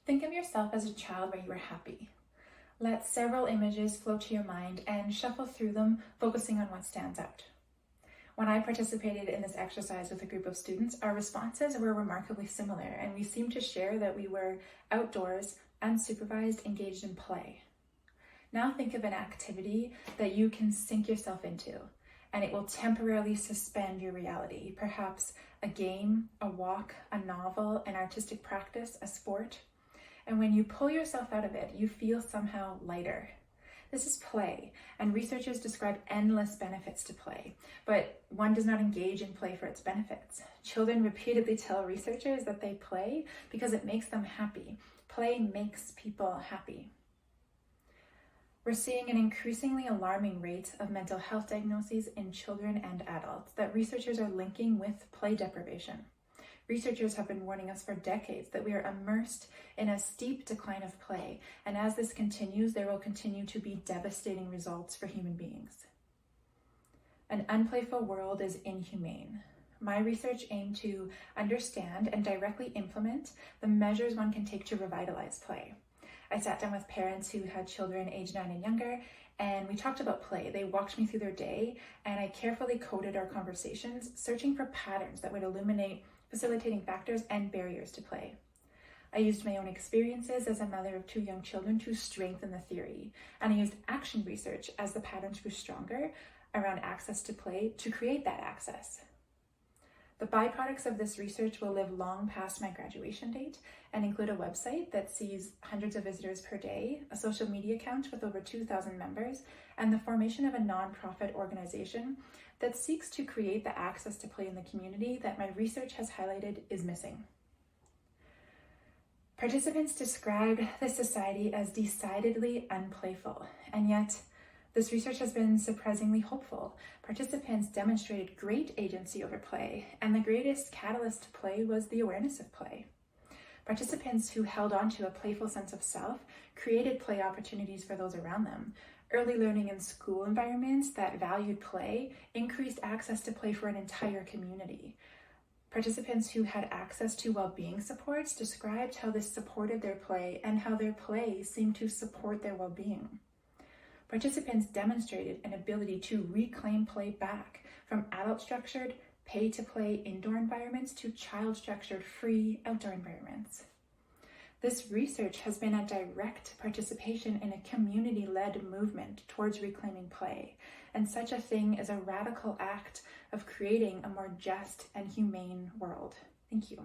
Think of yourself as a child where you were happy. Let several images float to your mind and shuffle through them, focusing on what stands out. When I participated in this exercise with a group of students, our responses were remarkably similar, and we seemed to share that we were outdoors, unsupervised, engaged in play. Now think of an activity that you can sink yourself into, and it will temporarily suspend your reality. Perhaps a game, a walk, a novel, an artistic practice, a sport. And when you pull yourself out of it, you feel somehow lighter. This is play, and researchers describe endless benefits to play, but one does not engage in play for its benefits. Children repeatedly tell researchers that they play because it makes them happy. Play makes people happy. We're seeing an increasingly alarming rate of mental health diagnoses in children and adults that researchers are linking with play deprivation. Researchers have been warning us for decades that we are immersed in a steep decline of play, and as this continues, there will continue to be devastating results for human beings. An unplayful world is inhumane. My research aimed to understand and directly implement the measures one can take to revitalize play. I sat down with parents who had children aged 9 and younger, and we talked about play. They walked me through their day, and I carefully coded our conversations, searching for patterns that would illuminate facilitating factors and barriers to play. I used my own experiences as a mother of 2 young children to strengthen the theory, and I used action research as the patterns grew stronger around access to play to create that access. The byproducts of this research will live long past my graduation date and include a website that sees hundreds of visitors per day, a social media account with over 2,000 members, and the formation of a nonprofit organization that seeks to create the access to play in the community that my research has highlighted is missing. Participants described this society as decidedly unplayful, and yet this research has been surprisingly hopeful. Participants demonstrated great agency over play, and the greatest catalyst to play was the awareness of play. Participants who held on to a playful sense of self created play opportunities for those around them. Early learning in school environments that valued play increased access to play for an entire community. Participants who had access to well-being supports described how this supported their play and how their play seemed to support their well-being. Participants demonstrated an ability to reclaim play back from adult-structured, pay-to-play indoor environments to child-structured, free outdoor environments. This research has been a direct participation in a community-led movement towards reclaiming play, and such a thing is a radical act of creating a more just and humane world. Thank you.